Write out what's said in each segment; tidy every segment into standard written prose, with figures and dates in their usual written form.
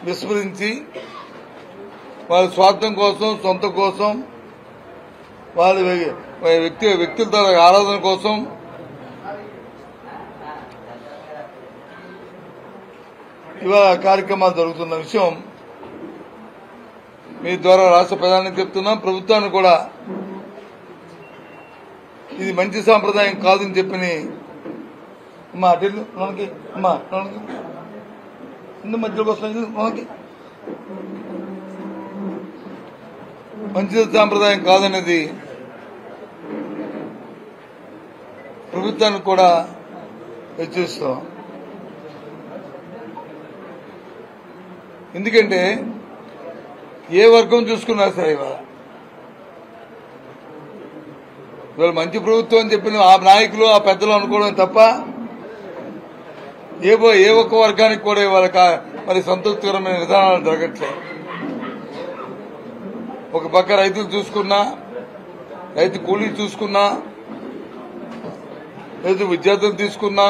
విస్మరించి వాళ్ళ స్వార్థం కోసం, సొంత కోసం, వాళ్ళ వ్యక్తులతో ఆరాధన కోసం ఇవాళ కార్యక్రమాలు జరుగుతున్న విషయం మీ ద్వారా రాష్ట్ర ప్రధానికి చెప్తున్నాం. ప్రభుత్వాన్ని కూడా ఇది మంచి సాంప్రదాయం కాదని చెప్పని అమ్మా అటు మనకి అమ్మా ఇందు మధ్యలోకి వస్తుంది మనకి మంచి సాంప్రదాయం కాదనేది ప్రభుత్వానికి కూడా హెచ్చరిస్తాం. ఎందుకంటే ఏ వర్గం చూసుకున్నా సరే ఇవాళ మంచి ప్రభుత్వం అని చెప్పిన ఆ నాయకులు, ఆ పెద్దలు అనుకోవడం తప్ప ఏ ఒక్క వర్గానికి కూడా ఇవాళ మరి సంతృప్తికరమైన విధానాలు జరగట్లేదు. ఒక పక్క రైతులు చూసుకున్నా, రైతు కూలీ చూసుకున్నా, లేదు విద్యార్థులు తీసుకున్నా,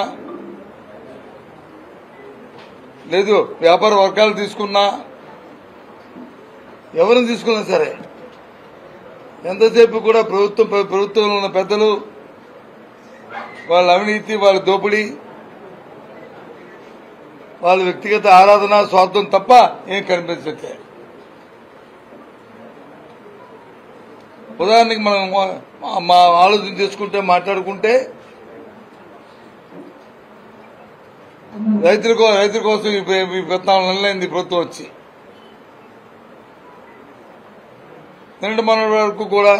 లేదు వ్యాపార వర్గాలు తీసుకున్నా, ఎవరిని తీసుకున్నా సరే ఎంతసేపు కూడా ప్రభుత్వంలో ఉన్న పెద్దలు వాళ్ళ అవినీతి, వాళ్ళ దోపిడీ, వాళ్ళ వ్యక్తిగత ఆరాధన, స్వార్థం తప్ప ఏం కనిపించట్లేదు. ఉదాహరణకి మనం మా ఆలోచన చేసుకుంటే, మాట్లాడుకుంటే రైతుల కోసం 14 నెలలైంది ప్రభుత్వం వచ్చి. నిన్నటి మొన్నటి వరకు కూడా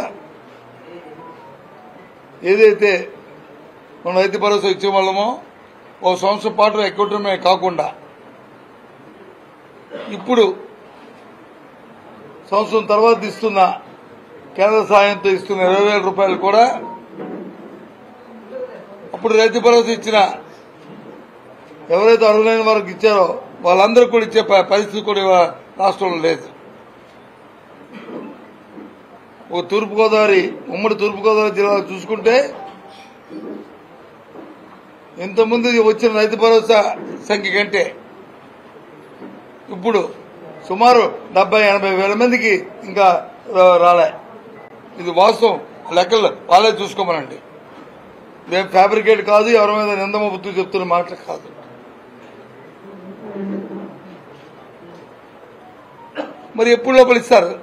ఏదైతే మనం రైతు భరోసా ఇచ్చే వాళ్ళమో ఓ సంవత్సరం పాటు ఎక్కడమే కాకుండా ఇప్పుడు సంవత్సరం తర్వాత ఇస్తున్న కేంద్ర సాయంతో ఇస్తున్న 20,000 రూపాయలు కూడా అప్పుడు రైతు భరోసా ఇచ్చిన ఎవరైతే అర్హులైన వారికి ఇచ్చారో వాళ్ళందరూ కూడా ఇచ్చే పరిస్థితి కూడా రాష్ట్రంలో లేదు. ఉమ్మడి తూర్పుగోదావరి జిల్లాలో చూసుకుంటే ఇంతకుముందు వచ్చిన రైతు భరోసా సంఖ్య కంటే ఇప్పుడు సుమారు 70-80 వేల మందికి ఇంకా రాలే. ఇది వాస్తవం, లెక్కలు వాళ్ళే చూసుకోమనండి. మేము ఫ్యాబ్రికేట్ కాదు, ఎవరి మీద నిందమ బుద్ధి చెప్తున్న మాటలు కాదు. మరి ఎప్పుడు లోపల ఇస్తారు?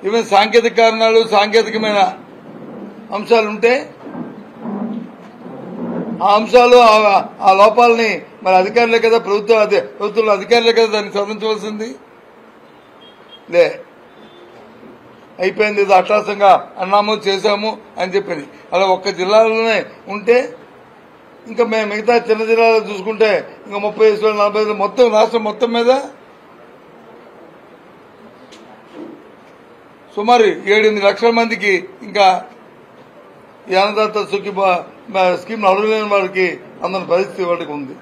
ఈవెన్ సాంకేతిక కారణాలు, సాంకేతికమైన అంశాలుంటే ఆ అంశాలు, ఆ లోపాలని మరి అధికారులే కదా, ప్రభుత్వంలో అధికారులే కదా దాన్ని సాధించవలసింది. లే అయిపోయింది, ఇది అట్టాసంగా అన్నాము, చేశాము అని చెప్పింది. అలా ఒక్క జిల్లాలోనే ఉంటే ఇంకా మేము మిగతా చిన్న జిల్లాలో చూసుకుంటే ఇంకా 35,000-40,000 మొత్తం రాష్ట్రం మొత్తం మీద సుమారు 7-8 లక్షల మందికి ఇంకా ఈ అన్నదాత స్కీమ్ అర్హులైన వారికి అందని పరిస్థితి వాటికి ఉంది.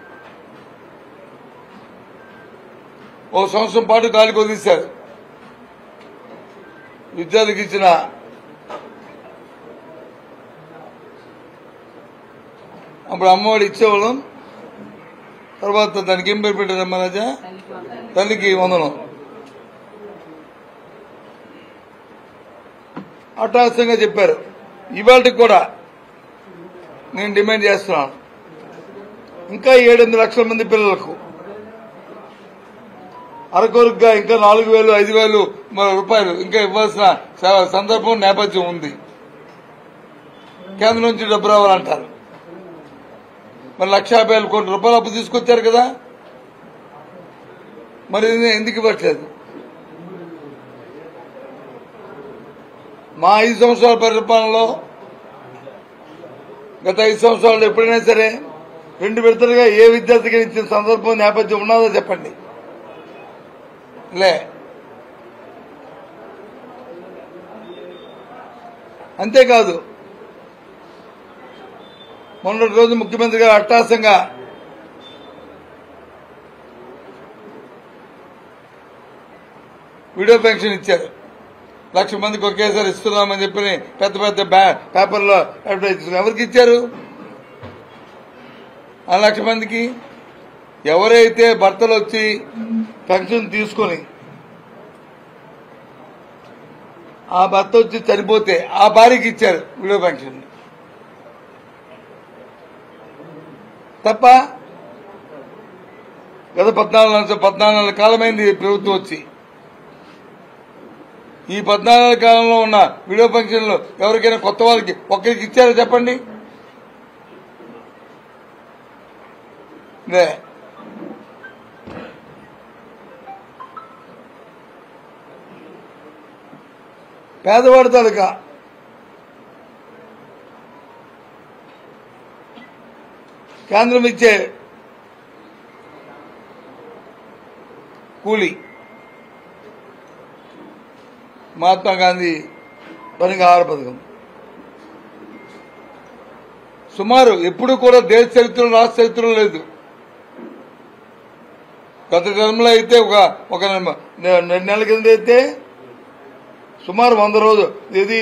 ఓ సంవత్సరం పాటు గాలికి వదిలేశారు. విద్యార్థికి ఇచ్చిన అప్పుడు అమ్మఒడి ఇచ్చేవాళ్ళం. తర్వాత దానికి ఏం పేరు పెట్టారు మహారాజా? తల్లికి వందనం. అట్టహాసంగా చెప్పారు. ఇవాళకి కూడా నేను డిమాండ్ చేస్తున్నాను, ఇంకా 7-8 లక్షల మంది పిల్లలకు అరకొరుగ్గా ఇంకా 4,000-5,000 రూపాయలు ఇంకా ఇవ్వాల్సిన సందర్భం, నేపథ్యం ఉంది. కేంద్రం నుంచి డబ్బు రావాలంటారు. మరి 1,50,000 కోట్ల రూపాయలు అప్పు తీసుకొచ్చారు కదా, మరి ఎందుకు ఇవ్వట్లేదు? మా 5 సంవత్సరాల పరిపాలనలో, గత 5 సంవత్సరాల్లో ఎప్పుడైనా సరే 2 విడతలుగా ఏ విద్యార్థికి ఇచ్చిన సందర్భం, నేపథ్యం ఉన్నదో చెప్పండి. లే. అంతేకాదు మొన్నటి రోజు ముఖ్యమంత్రి గారు అట్టహాసంగా వీడియో పెన్షన్ ఇచ్చారు. 1,00,000 మందికి ఒకేసారి ఇస్తున్నామని చెప్పి పెద్ద పెద్ద పేపర్లో అడ్వర్టైజ్ చేస్తున్నారు. ఎవరికి ఇచ్చారు? ఆ 1,00,000 మందికి ఎవరైతే భర్తలు వచ్చి పెన్షన్ తీసుకొని ఆ భర్త వచ్చి చనిపోతే ఆ భార్యకి ఇచ్చారు విడో పెన్షన్ తప్ప గత 14 కాలమైంది ప్రభుత్వం వచ్చి ఈ 14 కాలంలో ఉన్న విడో పెన్షన్లు ఎవరికైనా కొత్త వాళ్ళకి ఒక్కరికి ఇచ్చారో చెప్పండి పేదవాడి తాలూకా కేంద్రం ఇచ్చే కూలీ మహాత్మా గాంధీ పనికి ఆహార పథకం సుమారు ఎప్పుడు కూడా దేశ చరిత్రలో రాష్ట్ర చరిత్రలో లేదు గత టర్మ్లో అయితే ఒక 2 నెలల కింద అయితే సుమారు 100 రోజులు ఇది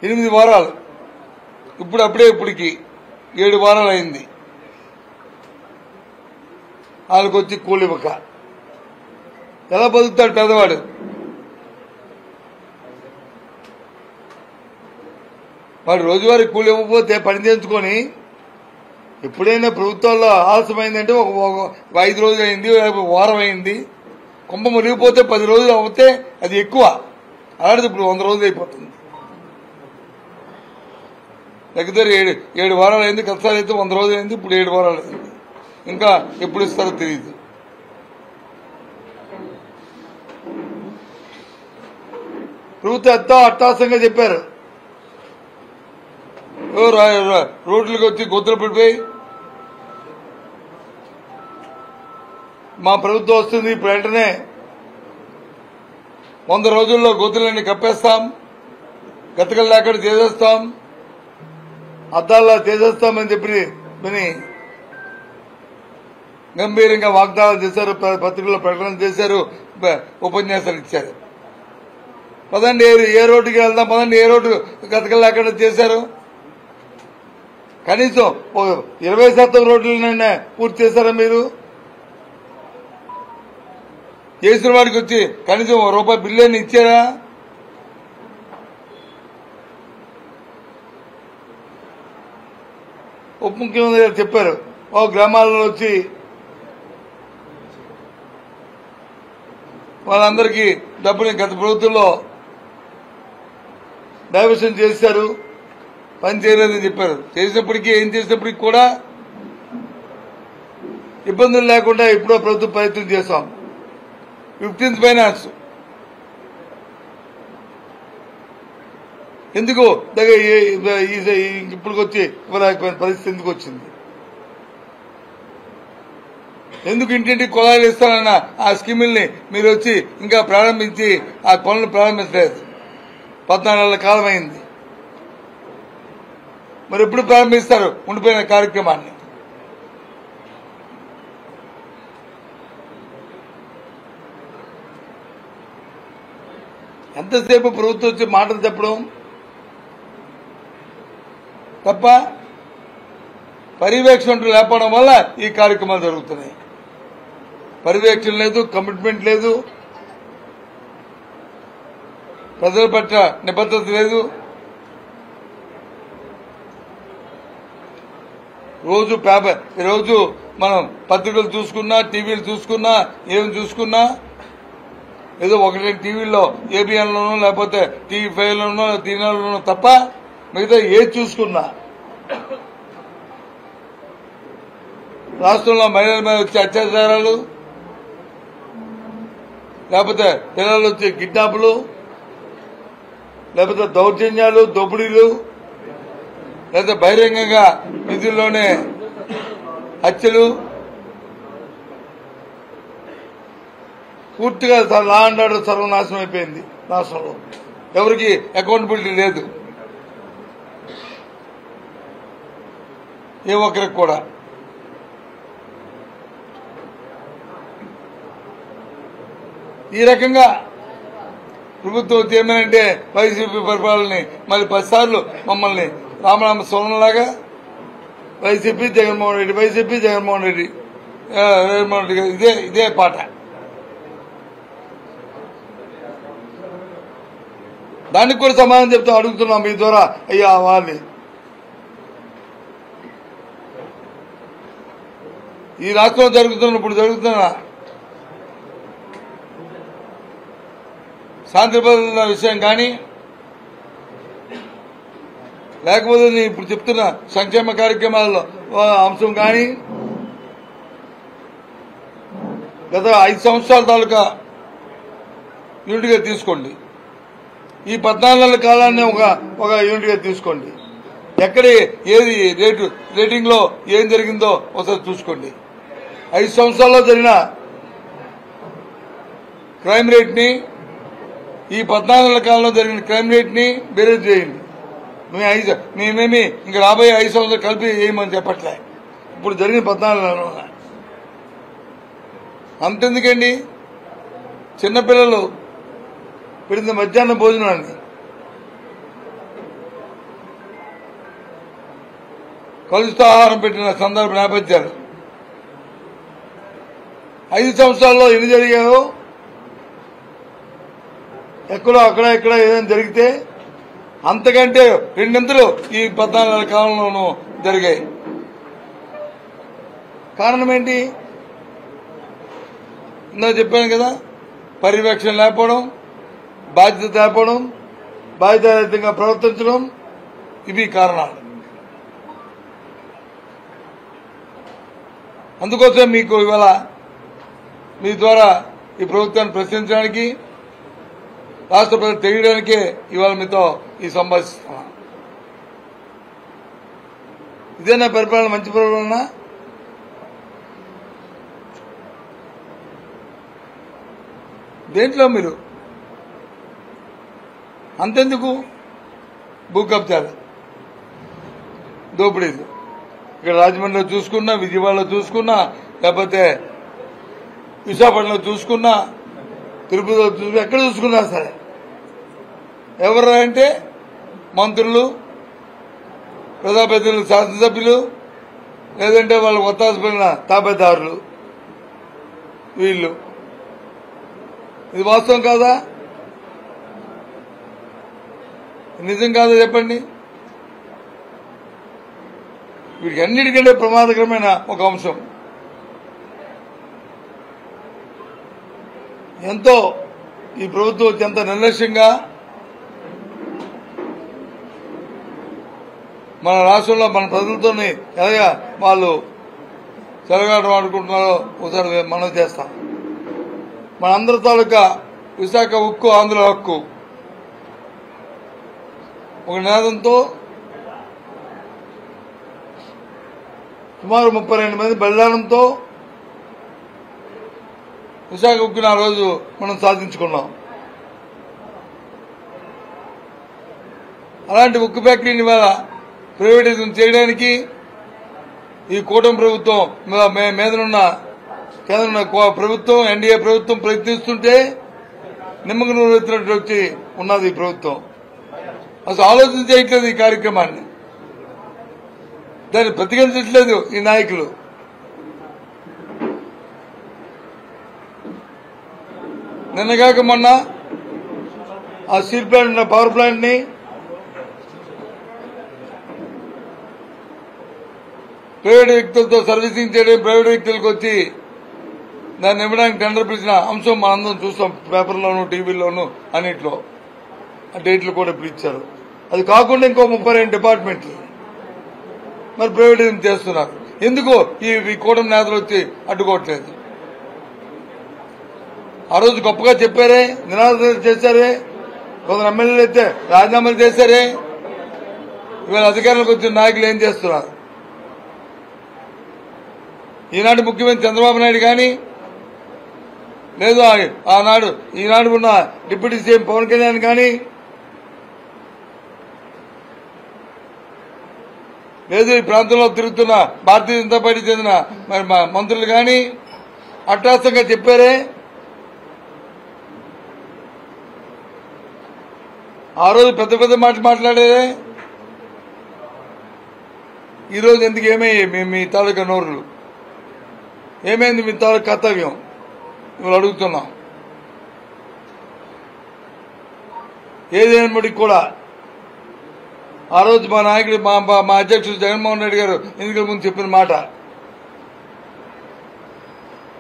8 వారాలు ఇప్పటికి 7 వారాలు అయింది వాళ్ళకి వచ్చి కూలి ఇవ్వక ఎలా బతుకుతాడు పేదవాడు వాడు రోజువారీ కూలి ఇవ్వకపోతే పని చేయించుకొని ఎప్పుడైనా ప్రభుత్వాల్లో ఆలస్యమైందంటే ఒక 5 రోజులు అయింది వారం అయింది కుంభ మునిగిపోతే 10 రోజులు అవుతే అది ఎక్కువ అలాంటిది ఇప్పుడు 100 రోజులు అయిపోతుంది దగ్గర 7 వారాలు అయింది కష్టాలు అయితే 100 రోజులు అయింది ఇప్పుడు 7 వారాలు అయింది ఇంకా ఎప్పుడు ఇస్తారో తెలియదు ప్రభుత్వం ఎంతో అట్టాసంగా చెప్పారు రోడ్లకు వచ్చి గొంతులు పడిపోయి మా ప్రభుత్వం వస్తుంది ఇప్పుడు వెంటనే 100 రోజుల్లో గొంతులన్నీ కప్పేస్తాం గతకలు లేకుండా చేసేస్తాం అద్దాల్లో చేసేస్తామని చెప్పి విని గంభీరంగా వాగ్దానాలు చేశారు పత్రికల్లో ప్రకటన చేశారు ఉపన్యాసాలు ఇచ్చారు పదండి ఏ రోడ్డుకి వెళ్దాం పదండి ఏ రోడ్డు గతకలు లేకుండా చేశారు కనీసం 20% రోడ్లనైనా పూర్తి చేశారా మీరు చేసిన వాడికి వచ్చి కనీసం ₹1 బిల్లు ఇచ్చారా ఉప ముఖ్యమంత్రి గారు చెప్పారు గ్రామాలలో వచ్చి వాళ్ళందరికీ డబ్బుని గత ప్రభుత్వంలో డైవర్షన్ చేశారు పని చేయలేదని చెప్పారు చేసినప్పటికీ ఏం చేసినప్పటికీ కూడా ఇబ్బందులు లేకుండా ఎప్పుడో ప్రభుత్వం ప్రయత్నం చేశాం 15th ఫైనాన్స్ ఎందుకు ఇప్పటికొచ్చి ఇవ్వలేకపోయిన పరిస్థితి ఎందుకు వచ్చింది ఎందుకు ఇంటింటికి కుళాయిలు ఇస్తానన్న ఆ స్కీముల్ని మీరు వచ్చి ఇంకా ప్రారంభించి ఆ పనులు ప్రారంభించలేదు 14 నెలల కాలం అయింది మరి ఎప్పుడు ప్రారంభిస్తారు ఉండిపోయిన కార్యక్రమాన్ని ఎంతసేపు ప్రభుత్వం వచ్చి మాటలు చెప్పడం తప్ప పర్యవేక్షణ లేకపోవడం వల్ల ఈ కార్యక్రమాలు జరుగుతున్నాయి పర్యవేక్షణ లేదు కమిట్మెంట్ లేదు ప్రజల పట్ల నిబద్ధత లేదు రోజు మనం పత్రికలు చూసుకున్నా టీవీలు చూసుకున్నా ఏం చూసుకున్నా ఏదో 1 టీవీల్లో ఏబిఎన్లోనో లేకపోతే టీవీ5లోనో టీవీలోనో తప్ప మిగతా ఏది చూసుకున్నా రాష్ట్రంలో మహిళల మీద వచ్చే అత్యాచారాలు లేకపోతే పిల్లలు వచ్చే కిడ్నాపులు లేకపోతే దౌర్జన్యాలు దోపిడీలు లేదా బహిరంగంగా విధుల్లోనే హత్యలు పూర్తిగా లా అండ్ ఆర్డర్ సర్వనాశనం అయిపోయింది రాష్ట్రంలో ఎవరికి అకౌంటబిలిటీ లేదు ఏ ఒక్కరికి కూడా ఈ రకంగా ప్రభుత్వం ఏమనంటే వైసీపీ పరిపాలనని మరి 10 సార్లు మమ్మల్ని రామనామ స్వర్ణలాగా వైసీపీ జగన్మోహన్ రెడ్డి ఇదే పాట. దానికి కూడా సమాధానం చెప్తాం అడుగుతున్నాం మీ ద్వారా. అయ్యా వాళ్ళని ఈ రాష్ట్రంలో ఇప్పుడు జరుగుతున్న శాంతి భద్రతల విషయం కానీ, లేకపోతే నేను ఇప్పుడు చెప్తున్న సంక్షేమ కార్యక్రమాల్లో అంశం కానీ, గత 5 సంవత్సరాల తాలూకా యూనిట్గా తీసుకోండి. ఈ 14 నెలల కాలాన్ని ఒక యూనిట్గా తీసుకోండి. ఎక్కడ ఏది రేటింగ్ లో ఏం జరిగిందో ఒకసారి చూసుకోండి. 5 సంవత్సరాల్లో జరిగిన క్రైమ్ రేట్ ని, ఈ 14 నెలల కాలంలో జరిగిన క్రైమ్ రేట్ ని బేరేజ్ చేయండి. మేమేమి ఇంకా రాబోయే 5 సంవత్సరాలు కలిపి చేయమని చెప్పట్లే. ఇప్పుడు జరిగిన 14 నెలలు అంతెందుకండి, చిన్నపిల్లలు పెడిన మధ్యాహ్న భోజనాన్ని కలుషిత ఆహారం పెట్టిన సందర్భ నేపథ్యాలు 5 సంవత్సరాల్లో ఎన్ని జరిగాయో, ఎక్కడో ఇక్కడ ఏదైనా జరిగితే అంతకంటే 2 ఈ 14 నెలల కాలంలోనూ జరిగాయి. కారణం ఏంటి? ఇందా చెప్పాను కదా, పర్యవేక్షణ లేకపోవడం, బాధ్యత లేకపోవడం, బాధ్యతారహితంగా ప్రవర్తించడం, ఇవి కారణాలు. అందుకోసం మీకు ఇవాళ మీ ద్వారా ఈ ప్రభుత్వాన్ని ప్రశ్నించడానికి, రాష్ట్ర ప్రజలు తెలియడానికే ఇవాళ మీతో ఈ సంభాషిస్తున్నా. ఇదేనా పరిపాలన? మంచి పరిపాలన? దేంట్లో మీరు అంతెందుకు భూ కబ్జాలు, దోపిడీలు ఇక్కడ రాజమండ్రిలో చూసుకున్నా, విజయవాడలో చూసుకున్నా, లేకపోతే విశాఖపట్నంలో చూసుకున్నా, తిరుపతిలో చూసుకున్నా, ఎక్కడ చూసుకున్నా సరే ఎవరు అంటే మంత్రులు, ప్రజాప్రతినిధులు, శాసనసభ్యులు, లేదంటే వాళ్ళు ఒత్తాసపడిన తాబేదారులు, వీళ్ళు. ఇది వాస్తవం కాదా? నిజం కాదా చెప్పండి? వీటికి అన్నిటికంటే ప్రమాదకరమైన ఒక అంశం, ఎంతో ఈ ప్రభుత్వం ఎంత నిర్లక్ష్యంగా మన రాష్ట్రంలో మన ప్రజలతోని ఎలాగా వాళ్ళు చెలగాటం ఆడుకుంటున్నారో ఒకసారి మనం చేస్తాం. మనందరి తాలూకా విశాఖ ఉక్కు, ఆంధ్ర హక్కు ఒక నినాదంతో సుమారు 32 మంది బలిదానంతో విశాఖ ఉక్కుని ఆ రోజు మనం సాధించుకున్నాం. అలాంటి ఉక్కు ఫ్యాక్టరీని ఇవాళ ప్రైవేటైజేషన్ చేయడానికి ఈ కూటమి ప్రభుత్వం మీదనున్న కేంద్రంలో ప్రభుత్వం, ఎన్డీఏ ప్రభుత్వం ప్రయత్నిస్తుంటే నిమ్మకు నూనె ఎత్తినట్టు వచ్చి ఉన్నది ఈ ప్రభుత్వం. అసలు ఆలోచన చేయట్లేదు ఈ కార్యక్రమాన్ని, దాన్ని ప్రతిఘటించట్లేదు ఈ నాయకులు. నిన్నగాక మొన్న ఆ స్టీల్ ప్లాంట్, పవర్ ప్లాంట్ ని ప్రైవేట్ వ్యక్తులతో సర్వీసింగ్ చేయడం, ప్రైవేట్ వ్యక్తులకు వచ్చి దాన్ని ఇవ్వడానికి టెండర్ పిలిచిన అంశం మనందరం చూస్తాం పేపర్లోను, టీవీలోను, అన్నిట్లో. ఆ డేట్లు కూడా ఇప్పుడు ఇచ్చారు. అది కాకుండా ఇంకో 32 డిపార్ట్మెంట్లు మరి ప్రైవేటైజేషన్ చేస్తున్నారు. ఎందుకు ఈ కూటమి నేతలు వచ్చి అడ్డుకోవట్లేదు? ఆ రోజు గొప్పగా చెప్పారే, నినాదాలు చేశారే, కొందరు ఎమ్మెల్యేలు అయితే రాజీనామాలు చేశారే. ఇవాళ అధికారంలోకి వచ్చిన నాయకులు ఏం చేస్తున్నారు? ఈనాడు ముఖ్యమంత్రి చంద్రబాబు నాయుడు కానీ, లేదు ఈనాడు ఉన్న డిప్యూటీ సీఎం పవన్ కళ్యాణ్ కానీ, లేదు ఈ ప్రాంతంలో తిరుగుతున్న భారతీయ జనతా పార్టీ చెందిన మరి మంత్రులు కానీ అట్రాసంగా చెప్పారే. ఆ రోజు పెద్ద పెద్ద మాట మాట్లాడారే. ఈరోజు ఎందుకు ఏమయ్యాయి మీ తాలూకా నోరులు? ఏమైంది మీ తాలూకు కర్తవ్యం ఇవాళ అడుగుతున్నాం. ఏదైనప్పటికీ కూడా ఆ రోజు మా నాయకుడు మా అధ్యక్షుడు జగన్మోహన్ రెడ్డి గారు ఎన్నికల ముందు చెప్పిన మాట,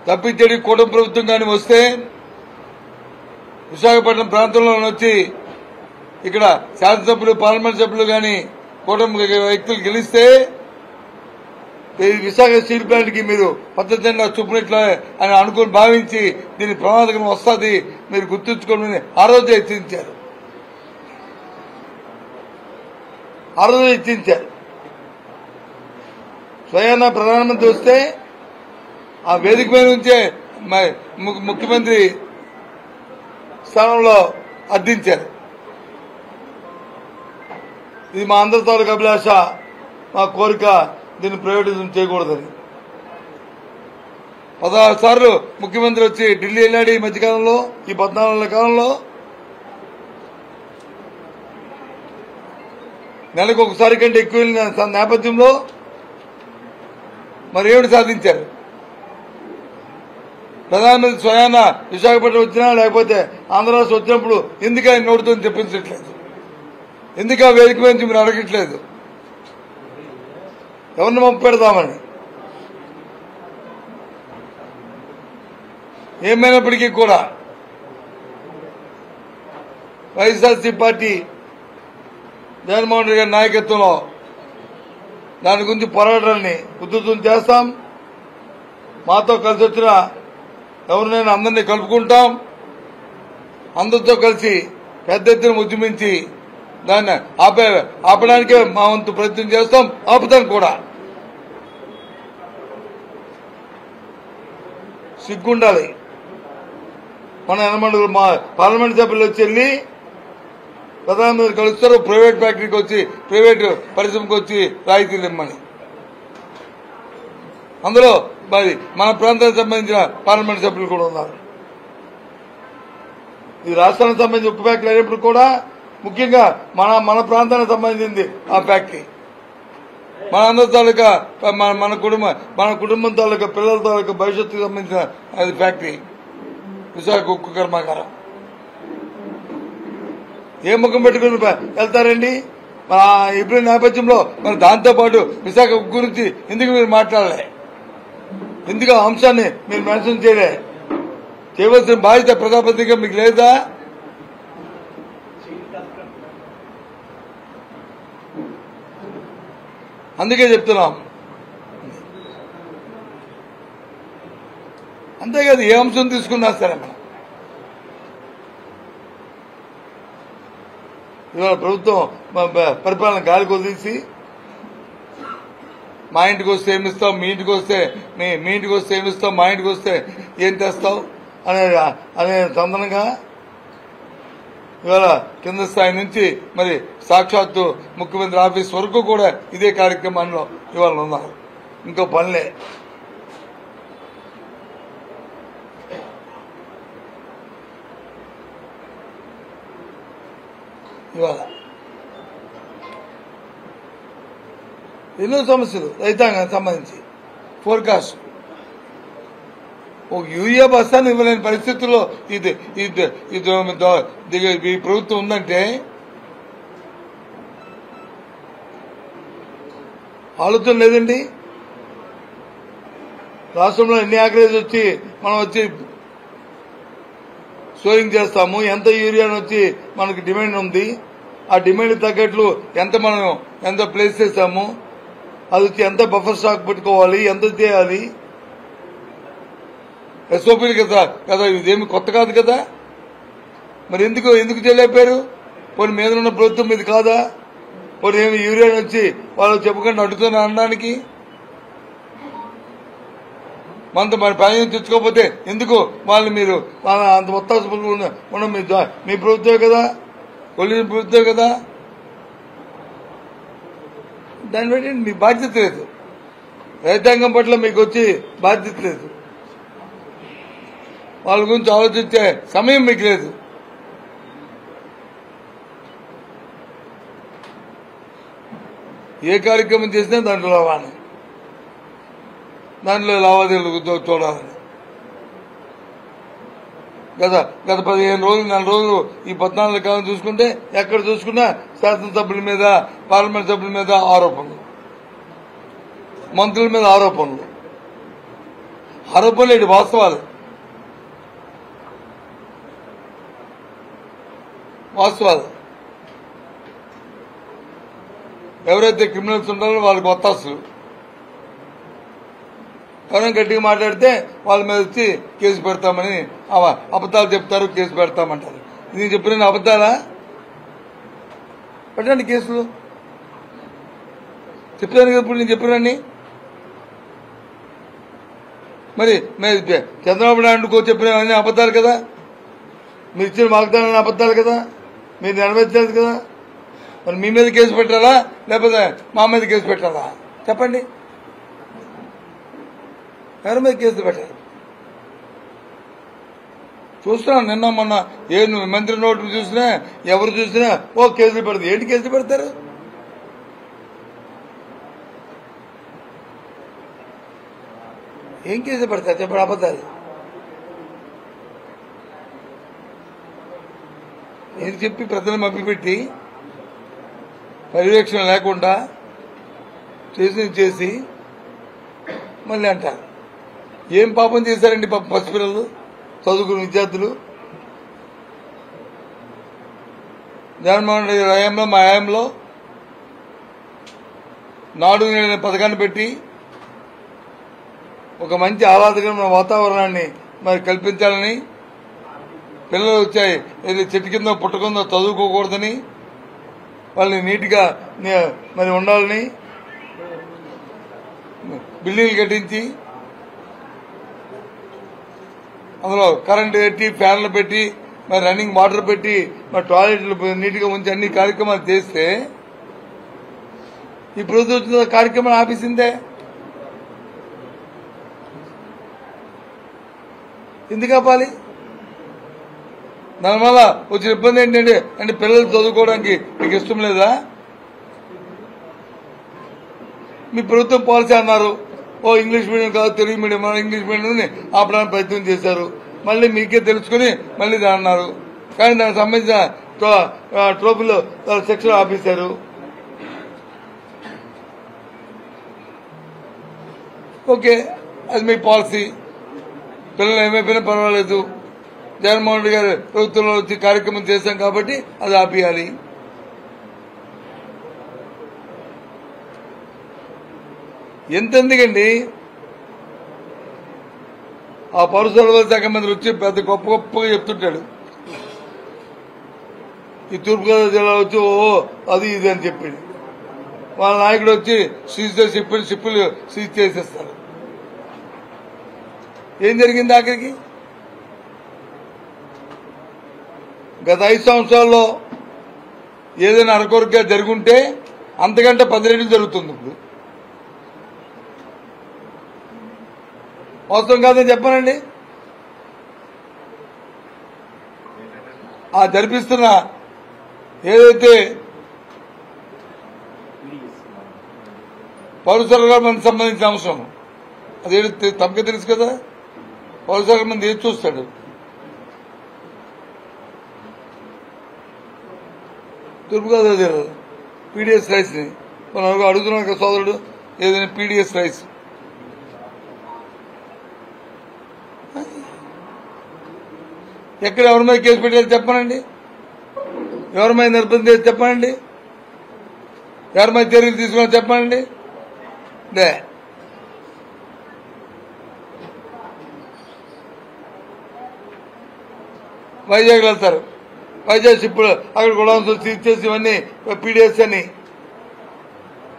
తప్పితేడి కూటమి ప్రభుత్వం కానీ వస్తే విశాఖపట్నం ప్రాంతంలో వచ్చి ఇక్కడ శాసనసభ్యులు పార్లమెంట్ సభ్యులు కానీ కూటమి వ్యక్తులు గెలిస్తే విశాఖ స్టీల్ ప్లాంట్ కి మీరు పద్ధతిగా చూపినట్లే అని అనుకుని భావించి దీని ప్రమాదకరం వస్తుంది మీరు గుర్తుంచుకోమని ఆ రోజు హెచ్చరించారు. స్వయాన ప్రధానమంత్రి వస్తే ఆ వేదిక మీద నుంచే ముఖ్యమంత్రి స్థానంలో అర్థించారు. ఇది మా అందరి తాలూకు అభిలాష, మా కోరిక, దీన్ని ప్రైవేటిజం చేయకూడదని. 16 సార్లు ముఖ్యమంత్రి వచ్చి ఢిల్లీ వెళ్ళాడు ఈ మధ్యకాలంలో. ఈ 14 నెలల కాలంలో నెలకు ఒకసారి కంటే ఎక్కువ వెళ్ళిన నేపథ్యంలో మరి ఏమిటి సాధించారు? ప్రధానమంత్రి స్వయాన విశాఖపట్నం వచ్చినా లేకపోతే ఆంధ్ర రాష్ట్రం వచ్చినప్పుడు ఎందుకు ఆయన నోటితో చెప్పించట్లేదు? ఎందుకు ఆ వేదిక నుంచి మీరు అడగట్లేదు? ఎవరిని పంపెడదామని. ఏమైనప్పటికీ కూడా వైఎస్ఆర్సీ పార్టీ జగన్మోహన్ రెడ్డి గారి నాయకత్వంలో దాని గురించి పోరాటాన్ని ఉధృతం చేస్తాం. మాతో కలిసి వచ్చిన ఎవరినైనా అందరినీ కలుపుకుంటాం. అందరితో కలిసి పెద్ద ఎత్తున ఉద్యమించి దాన్ని ఆపడానికే మా వంతు ప్రయత్నం చేస్తాం, ఆపుతాం కూడా. సిగ్గుండాలి. మన 80 మా పార్లమెంట్ సభ్యులు వచ్చి వెళ్ళి ప్రధానమంత్రి కలుస్తారు, ప్రైవేట్ ఫ్యాక్టరీకి వచ్చి ప్రైవేట్ పరిశ్రమకు వచ్చి రాయితీలు ఇమ్మని. అందులో మరి మన ప్రాంతానికి సంబంధించిన పార్లమెంట్ సభ్యులు కూడా ఉన్నారు. ఈ రాష్ట్రానికి సంబంధించిన ఉక్కు ఫ్యాక్టరీ అయినప్పుడు కూడా ముఖ్యంగా మన ప్రాంతానికి సంబంధించింది ఆ ఫ్యాక్టరీ. మన అందరి తాలూకా మన కుటుంబం తాలూకా పిల్లల తాలూకా భవిష్యత్తుకు సంబంధించిన అది ఫ్యాక్టరీ విశాఖ ఉక్కు కర్మాగారం. ఏ ముఖం పెట్టుకుని వెళ్తారండి? ఇప్పుడు నేపథ్యంలో మరి దాంతోపాటు విశాఖ ఉక్కు గురించి ఎందుకు మీరు మాట్లాడలే? ఎందుకు ఆ అంశాన్ని మీరు మెన్షన్ చేయలే? చేయవలసిన బాధ్యత ప్రజాప్రతినిధిగా మీకు లేదా? అందుకే చెప్తున్నాం. అంతేకాదు, ఏ అంశం తీసుకున్నా సరే మనం ఇవాళ ప్రభుత్వం పరిపాలన గాలికి వదిలేసి మా ఇంటికి వస్తే ఏమిస్తావు, మీ ఇంటికి వస్తే మీ ఇంటికి వస్తే ఏమిస్తావు, మా ఇంటికి వస్తే ఏం తెస్తావు అనే సందర్భంగా ఇవాళ కింద స్థాయి నుంచి మరి సాక్షాత్తు ముఖ్యమంత్రి ఆఫీస్ వరకు కూడా ఇదే కార్యక్రమంలో ఇవాళ ఉన్నారు. ఇంకో పనిలే. ఇవాళ ఎన్నో సమస్యలు రైతాంగానికి సంబంధించి ఫోర్కాస్ట్. ఒక యూరియా బస్తాన్ని ఇవ్వలేని పరిస్థితుల్లో ఈ ప్రభుత్వం ఉందంటే ఆలోచన లేదండి. రాష్ట్రంలో ఎన్ని యాక్రేజ్ వచ్చి మనం వచ్చి స్టోరింగ్ చేస్తాము, ఎంత యూరియాని వచ్చి మనకి డిమాండ్ ఉంది, ఆ డిమాండ్ తగ్గట్లు ఎంత ప్లేస్ చేస్తాము, అది వచ్చి ఎంత బఫర్ స్టాక్ పెట్టుకోవాలి, ఎంత చేయాలి, ఎస్ఓపీలు కదా ఇదేమి కొత్త కాదు కదా. మరి ఎందుకు చేయలేపారు? పోనీ మీద ఉన్న ప్రభుత్వం మీద కాదా? పోనీ ఏమి యూరియా వచ్చి వాళ్ళు చెప్పకుండా అడ్డుతున్నా అనడానికి? మనతో మన పని తెచ్చుకోకపోతే ఎందుకు వాళ్ళని మీరు అంత మొత్తం మీ ప్రభుత్వమే కదా, కొలిన ప్రభుత్వమే కదా. దాన్ని బట్టి మీ బాధ్యత లేదు. రైతాంగం పట్ల మీకు వచ్చి బాధ్యత లేదు. వాళ్ళ గురించి ఆలోచించే సమయం మీకు లేదు. ఏ కార్యక్రమం చేసినా దాంట్లో రవాణా. దాంట్లో లావాదేవీలు చూడాలని గత 15 రోజులు 4 రోజులు ఈ 14 కాలం చూసుకుంటే ఎక్కడ చూసుకున్నా శాసనసభ్యుల మీద పార్లమెంట్ సభ్యుల మీద ఆరోపణలు, మంత్రుల మీద ఆరోపణలు ఏంటి వాస్తవాలు. ఎవరైతే క్రిమినల్స్ ఉంటారో వాళ్ళకి ఒత్తాసులు, ఎవరైనా గట్టిగా మాట్లాడితే వాళ్ళ మీద వచ్చి కేసు పెడతామని అబద్దాలు చెప్తారు, కేసు పెడతామంటారు. నేను చెప్పిన అబద్దాలా? పెట్టండి కేసులు. చెప్పాను కదా ఇప్పుడు నేను చెప్పినని. మరి చంద్రబాబు నాయుడుకో చెప్పినవన్నీ అబద్దాలు కదా, మీరు ఇచ్చిన వాగ్దానాన్ని అబద్దాలు కదా, మీరు నెరవేర్చలేదు కదా. మరి మీ మీద కేసు పెట్టాలా లేకపోతే మా మీద కేసు పెట్టాలా చెప్పండి. ఎవరి మీద కేసులు పెట్టారు? చూస్తున్నాం నిన్న మొన్న ఏ మంత్రి నోటు చూసినా ఎవరు చూసినా కేసులు పెడతారు. ఏంటి కేసులు పెడతారు? ఏం కేసులు పెడతారు చెప్పండి? అబద్దాలు ఏం చెప్పి ప్రజలను మభ్యపెట్టి పర్యవేక్షణ లేకుండా చేసి మళ్ళీ అంటారు. ఏం పాపం చేశారండి పసిపిల్లలు, చదువుకున్న విద్యార్థులు? జగన్మోహన్ రెడ్డి హయాంలో మా హయాంలో నాడు నేడు పథకాన్ని పెట్టి ఒక మంచి ఆహ్లాదకరమైన వాతావరణాన్ని మరి కల్పించాలని, పిల్లలు వచ్చాయి ఏది చెట్టు కింద పుట్టకుందో చదువుకోకూడదని, వాళ్ళని నీట్గా మరి ఉండాలని బిల్డింగ్లు కట్టించి అందులో కరెంటు పెట్టి ఫ్యాన్లు పెట్టి మరి రన్నింగ్ వాటర్ పెట్టి మరి టాయిలెట్లు నీట్గా ఉంచి అన్ని కార్యక్రమాలు చేస్తే ఈ ప్రభుత్వం కార్యక్రమాలు ఆపేసిందే. ఎందుకు ఆపాలి? దానివల్ల వచ్చిన ఇబ్బంది ఏంటంటే అంటే పిల్లలు చదువుకోవడానికి మీకు ఇష్టం లేదా? మీ ప్రభుత్వం పాలసీ అన్నారు ఇంగ్లీష్ మీడియం కాదు తెలుగు మీడియం, ఇంగ్లీష్ మీడియం ఆపడానికి ప్రయత్నం చేశారు. మళ్ళీ మీకే తెలుసుకుని మళ్ళీ అన్నారు. కానీ దానికి సంబంధించిన ట్రోఫీలో సెక్షన్ ఆపేశారు. ఓకే, అది మీ పాలసీ. పిల్లలు ఏమైపోయినా పర్వాలేదు, జగన్మోహన్ రెడ్డి గారు ప్రభుత్వంలో వచ్చి కార్యక్రమం చేశాం కాబట్టి అది ఆపేయాలి. ఎంతెందుకండి ఆ పౌర సరఫరాల శాఖ మంత్రి వచ్చి పెద్ద గొప్పగా చెప్తుంటాడు. ఈ తూర్పుగోదావరి జిల్లా వచ్చి అది ఇది అని చెప్పింది. వాళ్ళ నాయకుడు వచ్చి షిప్పులు సీజ్ చేసేస్తారు. ఏం జరిగింది ఆఖరికి? గత 5 సంవత్సరాల్లో ఏదైనా అరకొరగా జరుగుంటే అంతకంటే 10 రెట్లు జరుగుతుంది. ఇప్పుడు వాస్తవం కాదని చెప్పానండి. ఆ జరిపిస్తున్న ఏదైతే పౌర సరఫరా మంది సంబంధించిన అంశం అదేంటి తమకే తెలుసు కదా. పౌర సరఫరా మంది ఏది చూస్తాడు? తూర్పుగోదావరి జిల్లా పీడిఎస్ రైస్ ని మనం అడుగుతున్నాం కదా సోదరుడు, ఏదైనా పీడిఎస్ రైస్ ఎక్కడ ఎవరి మీద కేసు పెట్టారు చెప్పనండి? ఎవరి మీద నిర్బంధం చేసి చెప్పనండి? ఎవరి మీద చర్యలు తీసుకున్నా చెప్పనండి? వైజాగ్ వెళ్తారు, వైజాగ్ ఇప్పుడు అక్కడ గొడవ సీజ్ చేసి ఇవన్నీ పీడిఎస్ అని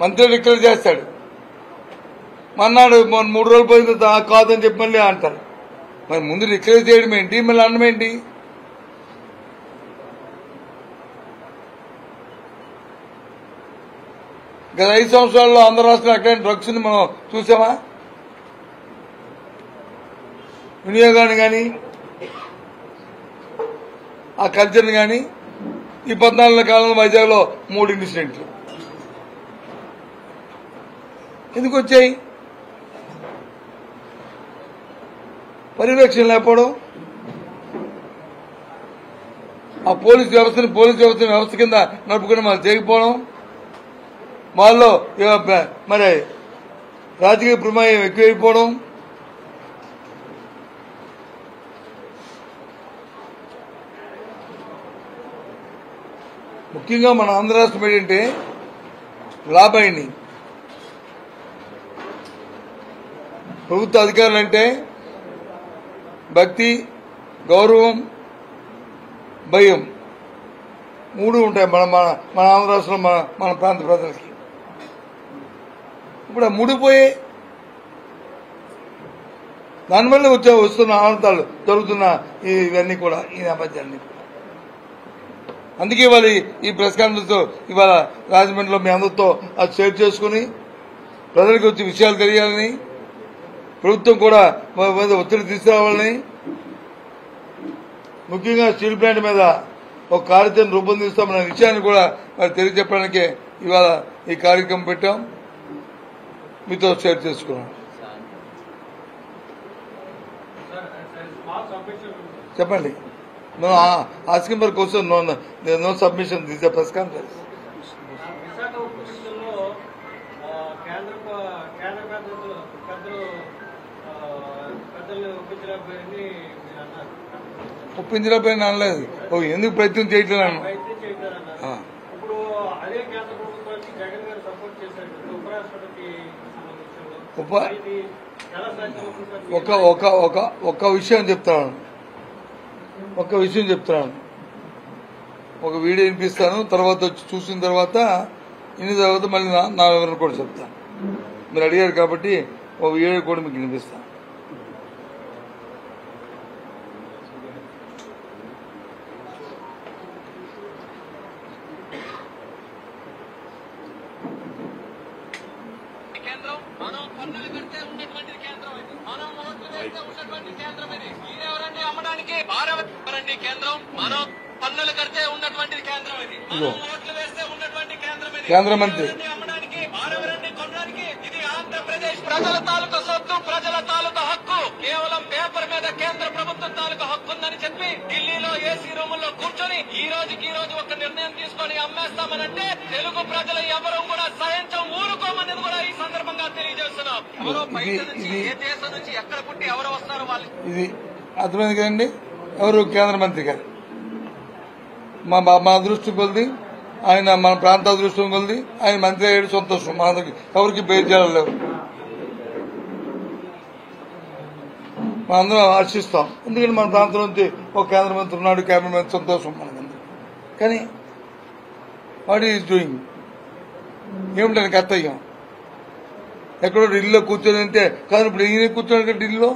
మంత్రి డిక్లేర్ చేస్తాడు. మన్నాడు 3 రోజులు పోయింది కాదని చెప్పి మళ్ళీ అంటారు. మరి ముందు డిక్లేర్ చేయడం ఏంటి, మళ్ళీ అనడం ఏంటి? గత 5 సంవత్సరాల్లో ఆంధ్ర రాష్ట్రంలో ఎక్కడైనా డ్రగ్స్ ని మనం చూసామా? వినియోగాన్ని కానీ ఆ కల్చర్ని కానీ ఈ 14 కాలంలో వైజాగ్ లో 3 ఇన్సిడెంట్లు ఎందుకు వచ్చాయి? పర్యవేక్షణ లేకపోవడం, ఆ పోలీస్ వ్యవస్థ కింద నడుపుకుని మనం చేయకపోవడం, వాళ్ళలో మరి రాజకీయ ప్రమేయం ఎక్కువైపోవడం, ముఖ్యంగా మన ఆంధ్ర రాష్ట్రం ఏంటంటే లాభాయిని ప్రభుత్వ అధికారులంటే భక్తి, గౌరవం, భయం మూడు ఉంటాయి మన ఆంధ్ర రాష్ట్రంలో మన ప్రాంత ప్రజలకి. ఇప్పుడు ఆ మూడు పోయి దానివల్ల వస్తున్న ఆనందాలు జరుగుతున్న ఇవన్నీ కూడా ఈ నేపథ్యాన్ని. అందుకే ఇవాళ ఈ ప్రెస్ కాన్ఫరెన్స్ ఇవాళ రాజమండ్రిలో మీ అందరితో అది షేర్ చేసుకుని ప్రజలకు వచ్చి విషయాలు తెలియాలని, ప్రభుత్వం కూడా ఒత్తిడి తీసుకురావాలని, ముఖ్యంగా స్టీల్ ప్లాంట్ మీద ఒక కార్యాచరణ రూపొందిస్తామన్న విషయాన్ని కూడా మరి తెలియజెప్పడానికి ఇవాళ ఈ కార్యక్రమం పెట్టాం, మీతో షేర్ చేసుకున్నాం. చెప్పండి. No asking for question. No, there is no submission. This is a press conference. ఒప్పించలేకపోయినా అనలేదు. ఎందుకు ప్రయత్నం చేయట్లేదు అన్న. ఒక విషయం చెప్తాను, ఒక వీడియో వినిపిస్తాను, తర్వాత వచ్చి చూసిన తర్వాత మళ్ళీ నా వివరణ కూడా చెప్తాను. మీరు అడిగారు కాబట్టి ఒక వీడియో కూడా మీకు వినిపిస్తాను. కేంద్ర మంత్రి ఇది ఆంధ్రప్రదేశ్ ప్రజల తాలూకా సొత్తు, ప్రజల తాలూకా హక్కు, కేవలం పేపర్ మీద కేంద్ర ప్రభుత్వం తాలూకా హక్కు ఉందని చెప్పి ఢిల్లీలో ఏసీ రూముల్లో కూర్చొని ఈ రోజు ఒక నిర్ణయం తీసుకొని అమ్మేస్తామనంటే తెలుగు ప్రజలు ఎవరు కూడా సహించం, ఊరుకోమనేది కూడా ఈ సందర్భంగా తెలియజేస్తున్నాం. ఎవరో బయట నుంచి ఏ దేశం నుంచి ఎక్కడ పుట్టి ఎవరు వస్తారో వాళ్ళు. ఇది అర్థమైంది కదండి. ఎవరు కేంద్ర మంత్రి గారు మా అదృష్టం కొలిది, ఆయన మన ప్రాంత అదృష్టం కొలిది ఆయన మంత్రి అయ్యాడు, సంతోషం. మన ఎవరికి బేర్జాలు లేవు, మనందరం హర్షిస్తాం. ఎందుకంటే మన ప్రాంతం నుంచి ఒక కేంద్ర మంత్రి ఉన్నాడు, కేబినెట్ మంత్రి, సంతోషం మనకందరం. కానీ వాట్ ఈజ్ డూయింగ్ ఏమిటని కర్తవ్యం? ఎక్కడో ఢిల్లీలో కూర్చొని అంటే కాదు, ఇప్పుడు ఈయన కూర్చోడు కదా ఢిల్లీలో,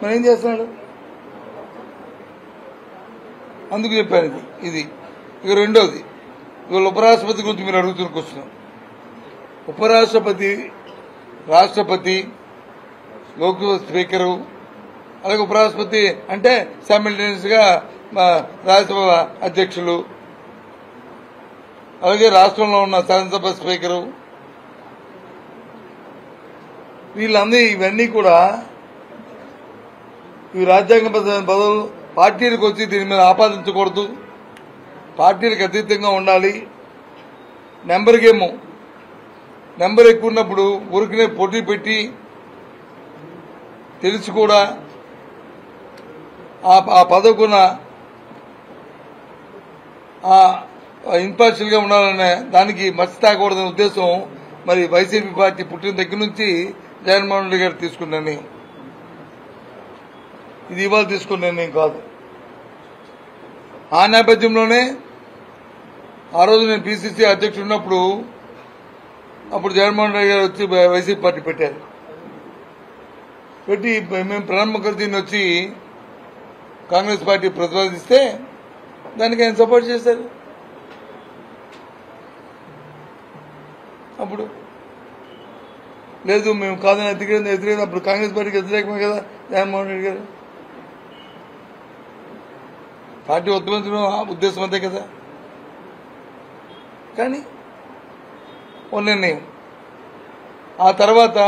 మరి ఏం చేస్తున్నాడు? అందుకు చెప్పాను ఇది. ఇక రెండోది, ఇవాళ ఉపరాష్ట్రపతి గురించి మీరు అడుగుతున్న క్వశ్చన్. ఉపరాష్ట్రపతి, రాష్ట్రపతి, లోక్సభ స్పీకరు, అలాగే ఉపరాష్ట్రపతి అంటే సైమల్టేనియస్ గా రాజ్యసభ అధ్యక్షులు, అలాగే రాష్ట్రంలో ఉన్న శాసనసభ స్పీకరు, వీళ్ళందరూ ఇవన్నీ కూడా ఈ రాజ్యాంగ పదవులు పార్టీలకు వచ్చి దీని మీద ఆపాదించకూడదు, పార్టీలకు అతీతంగా ఉండాలి. నెంబర్ గేమ్, నెంబర్ ఎక్కువ ఉన్నప్పుడు ఊరికినే పోటీ పెట్టి తెలిసి కూడా ఆ పదవుకున్న ఇంపార్షియల్ గా ఉండాలనే దానికి మర్చి తాగకూడదనే ఉద్దేశం మరి వైసీపీ పార్టీ పుట్టిన దగ్గర నుంచి జగన్మోహన్ రెడ్డి గారు తీసుకున్న నిర్ణయం. ఇది ఇవాళ తీసుకున్న నిర్ణయం కాదు. ఆ నేపథ్యంలోనే ఆ రోజు నేను పిసిసి అధ్యక్షుడు ఉన్నప్పుడు అప్పుడు జగన్మోహన్ రెడ్డి గారు వచ్చి వైసీపీ పార్టీ పెట్టారు. పెట్టి మేము ప్రణబ్ ముఖర్జీని వచ్చి కాంగ్రెస్ పార్టీ ప్రతిపాదిస్తే దానికి ఆయన సపోర్ట్ చేశారు. అప్పుడు లేదు మేము కాదని వ్యతిరేకం, అప్పుడు కాంగ్రెస్ పార్టీకి వ్యతిరేకమే కదా జగన్మోహన్ రెడ్డి గారు. పార్టీ ఉద్యమించడం ఉద్దేశం అంతే కదా. కానీ ఓ నిర్ణయం. ఆ తర్వాత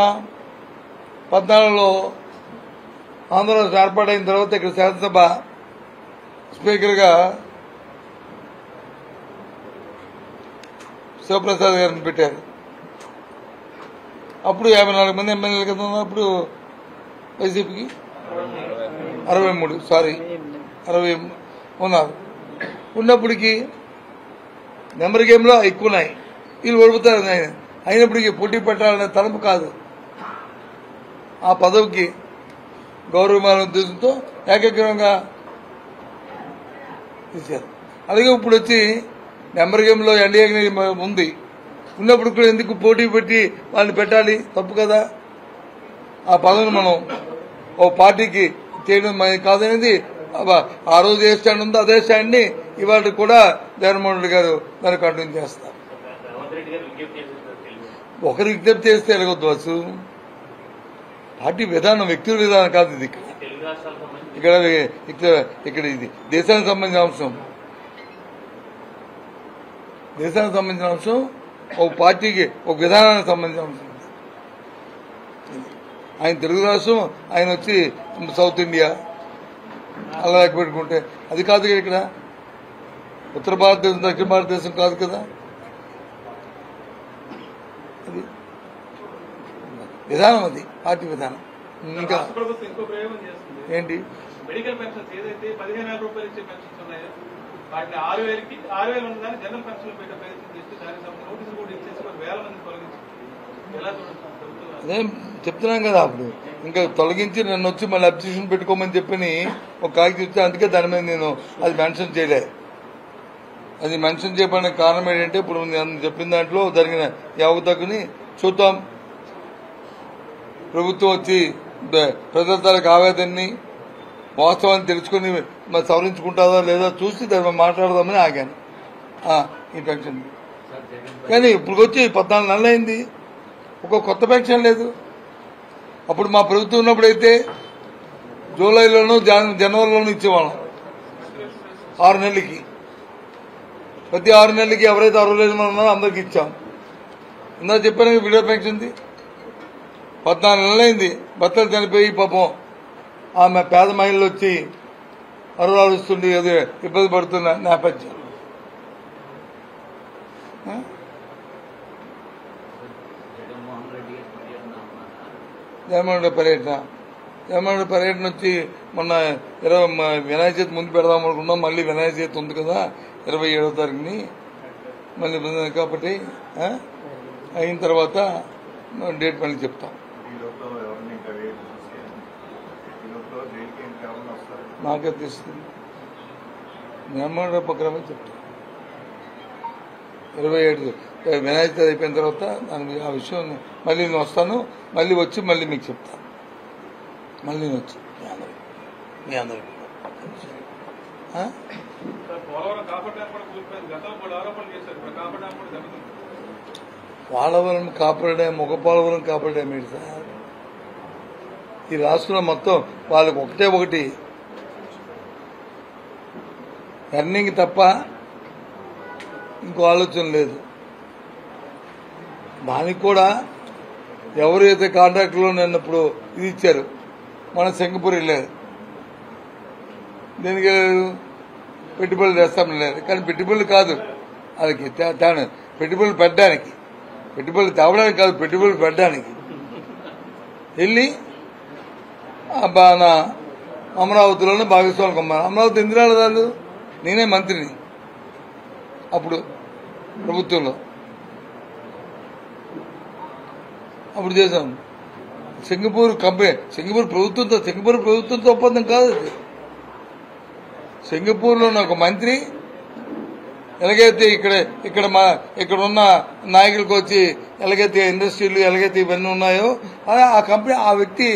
14లో ఆంధ్రప్రదేశ్ ఏర్పాటైన తర్వాత ఇక్కడ శాసనసభ స్పీకర్గా శివప్రసాద్ గారిని పెట్టారు. అప్పుడు 54 మంది ఎమ్మెల్యేలు కదా ఉన్నప్పుడు వైసీపీకి 60 ఉన్నారు. ఉన్నప్పటికీ నెంబర్ గేమ్లో ఎక్కువ ఉన్నాయి. వీళ్ళు ఓడిపోతారు. అయినప్పటికీ పోటీ పెట్టాలనే తలంపు కాదు. ఆ పదవికి గౌరవమైన ఉద్దేశంతో ఏకగ్రీవంగా తీశారు. అలాగే ఇప్పుడు వచ్చి నెంబర్ గేమ్లో ఎన్డీఏ ఉంది. ఉన్నప్పుడు కూడా ఎందుకు పోటీ పెట్టి వాళ్ళని పెట్టాలి? తప్పు కదా. ఆ పదవిని మనం ఓ పార్టీకి చేయడం కాదనేది ఆ రోజు ఏ స్టాండ్ ఉందో అదే స్టాండ్ని ఇవాళ కూడా జగన్మోహన్ రెడ్డి గారు దాన్ని కంటిన్యూ చేస్తారు. ఒకరు విజ్ఞప్తి చేస్తే ఎలాగొద్దు అసలు పార్టీ విధానం, వ్యక్తుల విధానం కాదు ఇది. ఇక్కడ ఇది దేశానికి సంబంధించిన అంశం. దేశానికి సంబంధించిన అంశం, ఒక పార్టీకి ఒక విధానానికి సంబంధించిన అంశం. ఆయన తెలుగు రాష్ట్రం, ఆయన వచ్చి సౌత్ ఇండియా అలా పెట్టుకుంటే అది కాదు కదా. ఇక్కడ ఉత్తర భారతదేశం దక్షిణ భారతదేశం కాదు కదా. అది విధానం, అది పార్టీ విధానం. ఇంకా ఏంటి మెడికల్ పెన్షన్స్ ఏదైతే 15,000 రూపాయలు ఇచ్చే పెన్షన్స్ ఉన్నాయో వాటిని 6,000 ఉన్నదాన్ని జనరల్ పెన్షన్ పెట్టే ప్రయత్నం చేస్తే దానికి సంబంధించి నోటీసులు కూడా ఇచ్చేసి కొన్ని వేల మంది తొలగించి ఎలా అదే చెప్తున్నాం కదా. అప్పుడు ఇంకా తొలగించి నన్ను వచ్చి మళ్ళీ అబ్జెక్షన్ పెట్టుకోమని చెప్పని ఒక కాగితం ఇస్తే, అందుకే దాని మీద నేను అది మెన్షన్ చేయలే. అది మెన్షన్ చేయడానికి కారణం ఏంటంటే ఇప్పుడు నేను చెప్పిన దాంట్లో జరిగిన అవతకుని చూద్దాం. ప్రభుత్వం వచ్చి ప్రజల తాలూకు ఆవేదనని వాస్తవాన్ని తెలుసుకుని మరి సవరించుకుంటుందా లేదా చూసి దాన్ని మాట్లాడదామని ఆగాను ఈ పెన్షన్. కానీ ఇప్పుడు వచ్చి 14 నెలలు అయింది, ఒక కొత్త పెన్షన్ లేదు. అప్పుడు మా ప్రభుత్వం ఉన్నప్పుడైతే జూలైలోనూ జనవరిలోనూ ఇచ్చేవాళ్ళం 6 నెలలకి. ప్రతి 6 నెలలకి ఎవరైతే 60 మంది ఉన్నారో అందరికి ఇచ్చాం. ఇందా చెప్పాను విడో పెన్షన్ది 14 నెలలైంది. భర్తలు చనిపోయి పాపం ఆమె పేద మహిళలు వచ్చి అరుస్తుంది, అది ఇబ్బంది పడుతున్న నేపథ్యం. జగన్మోహన్ రెడ్డి పర్యటన వచ్చి మొన్న వినాయక చవితి ముందు పెడదాం అనుకున్నాం. మళ్ళీ వినాయక చవితి ఉంది కదా 27వ తారీఖుని, మళ్ళీ కాబట్టి అయిన తర్వాత డేట్ మళ్ళీ చెప్తాం. నాకే తెలుస్తుంది. జగన్మోహన్ రెడ్డి ప్రకారమే చెప్తాం. 27 వినాయక చవితి అయిపోయిన తర్వాత దాని ఆ విషయం మళ్ళీ నేను వస్తాను. మళ్ళీ వచ్చి మళ్ళీ మీకు చెప్తాను. మళ్ళీ నేను వచ్చి మీ అందరికి పోలవరం కాపాడే ముఖ పోలవరం కాపాడే మీరు సార్. ఈ రాష్ట్రంలో మొత్తం వాళ్ళకి ఒకటి ఎర్నింగ్ తప్ప ఇంకో ఆలోచన లేదు. దానికి కూడా ఎవరైతే కాంట్రాక్టులో నిన్నప్పుడు ఇది ఇచ్చారు, మన సింగపూర్ వెళ్ళారు. దీనికి పెట్టుబడులు తెస్తామని లేదు. కానీ పెట్టుబడులు కాదు, వాళ్ళకి పెట్టుబడులు పెట్టడానికి, పెట్టుబడులు తేవడానికి కాదు, పెట్టుబడులు పెట్టడానికి వెళ్ళి అమరావతిలోనే భాగస్వామికి అమ్మారు. అమరావతి ఎందుకు రాలేదు? నేనే మంత్రిని అప్పుడు ప్రభుత్వంలో. అప్పుడు చేశాం. సింగపూర్ కంపెనీ, సింగపూర్ ప్రభుత్వంతో ఒప్పందం కాదు. సింగపూర్లో ఉన్న ఒక మంత్రి ఎలాగైతే ఇక్కడ ఉన్న నాయకులకు వచ్చి ఎలాగైతే ఇండస్ట్రీలు ఎలాగైతే ఇవన్నీ ఉన్నాయో ఆ కంపెనీ ఆ వ్యక్తి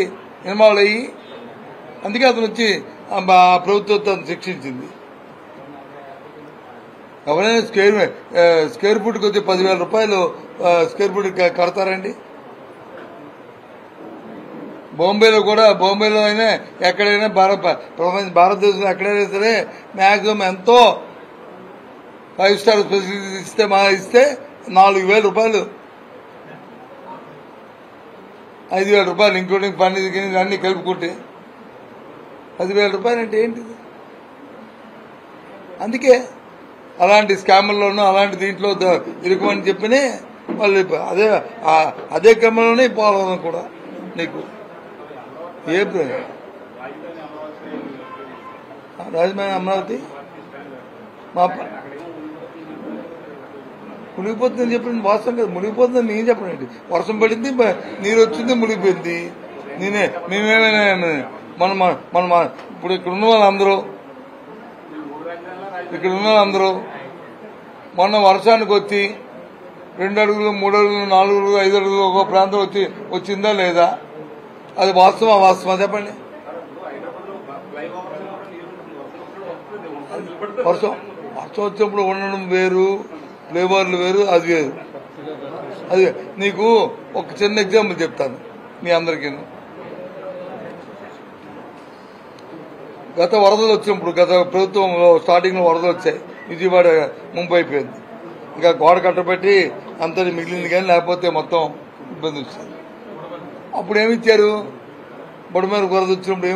ఇన్వాల్వ్ అయ్యి, అందుకే అతను వచ్చి ప్రభుత్వం శిక్షించింది. ఎవరైనా స్క్వేర్ ఫుట్కి వచ్చి 10,000 రూపాయలు స్క్వేర్ ఫుట్ కడతారండి? బాంబేలో అయినా ఎక్కడైనా భారతదేశంలో ఎక్కడైనా సరే మ్యాక్సిమం ఎంతో 5 స్టార్ ఫెసిలిటీస్ ఇస్తే 4,000 రూపాయలు 5,000 రూపాయలు ఇంక్లూడింగ్ పని అన్ని కలుపుకుంటే 10,000 రూపాయలు అంటే ఏంటిది? అందుకే అలాంటి స్కాముల్లోనూ అలాంటి దీంట్లో ఇరుకమని చెప్పినే వాళ్ళు అదే క్రమంలోనే పోవాలని కూడా నీకు ఏ రాజధాని అమరావతి మునిగిపోతుందని చెప్పండి. వాస్తవం కదా, మునిగిపోతుందని నేను చెప్పండి. వర్షం పడింది, నీరు వచ్చింది, మునిగిపోయింది. మేమేమైనా మనం ఇప్పుడు ఇక్కడ ఉన్న వాళ్ళందరూ మొన్న వర్షానికి వచ్చి 2 అడుగులు 3 అడుగులు 4 అడుగులు 5 అడుగులు ఒక ప్రాంతం వచ్చిందా లేదా? అది వాస్తవా చెప్పండి. వర్షం వచ్చినప్పుడు ఉండడం వేరు, లేబర్లు వేరు, అది వేరు. అది నీకు ఒక చిన్న ఎగ్జాంపుల్ చెప్తాను మీ అందరికీ. గత వరదలు వచ్చినప్పుడు, గత ప్రభుత్వంలో స్టార్టింగ్ లో వరదలు వచ్చాయి, విజయవాడ ముంపు అయిపోయింది. ఇంకా గోడ కట్టబెట్టి అంతటి మిగిలింది, కానీ లేకపోతే మొత్తం ఇబ్బంది వచ్చింది. అప్పుడు ఏమిచ్చారు? బుడమేర వరద వచ్చినప్పుడు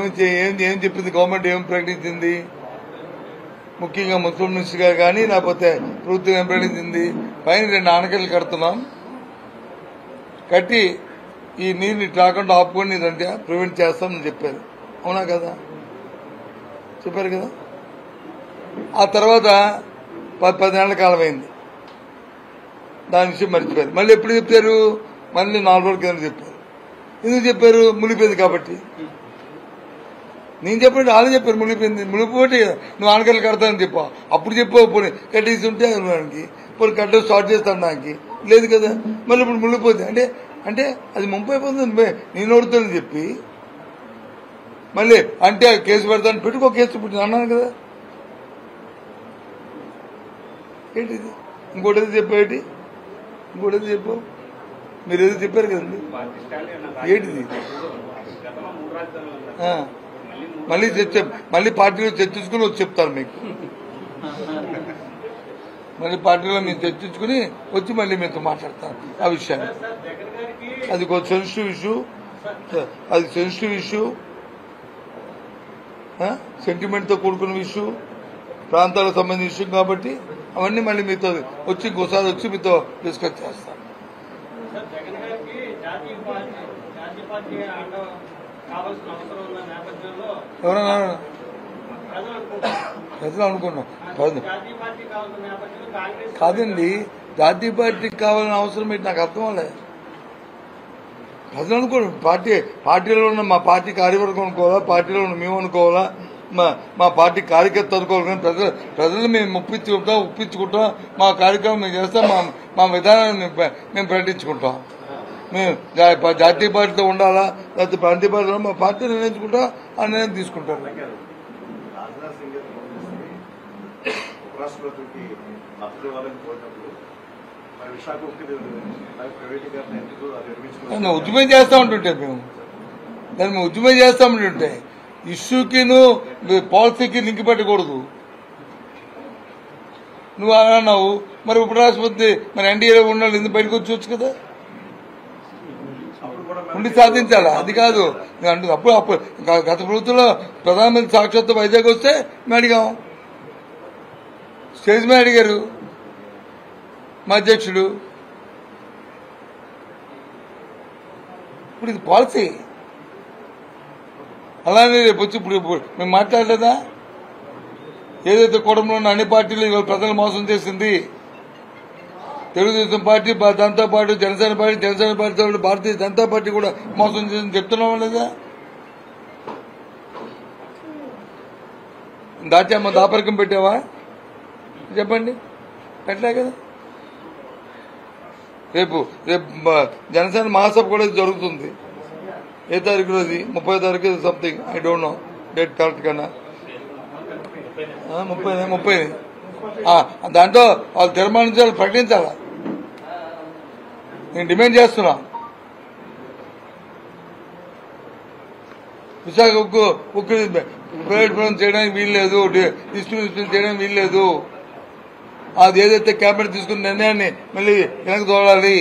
ఏం చెప్పింది గవర్నమెంట్? ఏం ప్రకటించింది? ముఖ్యంగా మున్సిపల్ మినిస్టర్ గారు కానీ లేకపోతే ప్రభుత్వం ఏం ప్రకటించింది? పైన 2 ఆనకట్టలు కడుతున్నాం, కట్టి ఈ నీరుని రాకుండా ఆపుకొని ఇదంటే ప్రివెంట్ చేస్తామని చెప్పారు. అవునా కదా? చెప్పారు కదా. ఆ తర్వాత 10 ఏళ్ల కాలం అయింది, దాని విషయం మర్చిపోయారు. మళ్ళీ ఎప్పుడు చెప్పారు? మళ్ళీ 4 రోజుల కింద చెప్పారు. ఎందుకు చెప్పారు? మునిగిపోయింది కాబట్టి. నేను చెప్పండి, వాళ్ళు చెప్పారు మునిగిపోతే నువ్వు ఆనకట్టలు కడతానని చెప్పావు. అప్పుడు చెప్పావు, పోనీ కట్టేసి ఉంటే దానికి పోనీ కట్ట స్టార్ట్ చేస్తాను దానికి లేదు కదా. మళ్ళీ ఇప్పుడు మునిగిపోతుంది అంటే అది ముంపు అయిపోతుంది నేను ఓడుతానని చెప్పి మళ్ళీ అంటే కేసు పెడతాను, పెట్టుకో కేసు పెట్టి అన్నాను కదా. ఏంటిది? ఇంకోటి చెప్పేటి, ఇంకోటి చెప్పావు. మీరు ఏదో చెప్పారు కదండి. ఏంటిది? మళ్ళీ పార్టీలో చర్చించుకుని వచ్చి చెప్తాను మీకు. మళ్ళీ పార్టీలో మీరు చర్చించుకుని వచ్చి మళ్ళీ మీతో మాట్లాడతాను ఆ విషయాన్ని. అది కొంచెం సెన్సిటివ్ ఇష్యూ, సెంటిమెంట్ తో కూడుకున్న ఇష్యూ, ప్రాంతాలకు సంబంధించిన ఇష్యూ కాబట్టి అవన్నీ మళ్ళీ మీతో వచ్చి ఇంకోసారి వచ్చి మీతో డిస్కస్ చేస్తాను. ఎవరన్నా ప్రజలు అనుకున్నాం కాదండి, జాతీయ పార్టీకి కావాలని అవసరం ఏంటి నాకు అర్థం అవ్వలే. ప్రజలు అనుకోండి, పార్టీలో ఉన్న మా పార్టీ కార్యవర్గం అనుకోవాలా, పార్టీలో ఉన్న మేము అనుకోవాలా, మా పార్టీ కార్యకర్త అనుకోవాలి. కానీ ప్రజలు మేము ఒప్పించుకుంటాం, మా కార్యక్రమం మేము చేస్తాం, మా విధానాన్ని మేము ప్రకటించుకుంటాం. మేము జాతీయ పార్టీతో ఉండాలా లేకపోతే ప్రాంతీయ పార్టీలో మా పార్టీ నిర్ణయించుకుంటా ఆ నిర్ణయం తీసుకుంటారు. ఉద్యమం చేస్తా ఉంటుంటే దాన్ని ఉద్యమం చేస్తా ఉంటుంటే ఇష్యూకి పాలసీకి లింక్ పెట్టకూడదు. నువ్వు అన్నావు, మరి ఉపరాష్ట్రపతి మరి ఎన్డీఏలో ఉన్నాడు ఎందుకు బయటకు వచ్చి కదా, ఉండి సాధించాలా? అది కాదు అప్పుడు గత ప్రభుత్వంలో ప్రధానమంత్రి సాక్షాత్ వైజాగ్ వస్తే మేము అడిగాం, స్టేజ్ మీద అడిగారు మా అధ్యక్షుడు. ఇప్పుడు ఇది పాలసీ. అలానే రేపు వచ్చి ఇప్పుడు మేము మాట్లాడలేదా? ఏదైతే కూటమిలో ఉన్న అన్ని పార్టీలు ఇవాళ ప్రజలు మోసం చేసింది, తెలుగుదేశం పార్టీ, దాంతో పాటు జనసేన పార్టీ, భారతీయ జనతా పార్టీ కూడా మోసం చేసింది చెప్తున్నావా లేదా? దాచామా, దాపరికం పెట్టావా? చెప్పండి, పెట్టలే కదా. రేపు జనసేన మహాసభ కూడా జరుగుతుంది. ఏ తారీఖు రోజు? 30వ తారీఖు something, I don't know date correct కన్నా. 30 దాంట్లో వాళ్ళు తీర్మానించాలి, ప్రకటించాలా. నేను డిమాండ్ చేస్తున్నా. విశాఖ ఉక్కు ప్రైవేట్ పరం చేయడానికి వీల్లేదు, డిస్ట్రిబ్యూషన్ చేయడానికి వీల్లేదు. అది ఏదైతే కేబినెట్ తీసుకున్న నిర్ణయాన్ని మళ్ళీ వెనక్కి తోడాలి.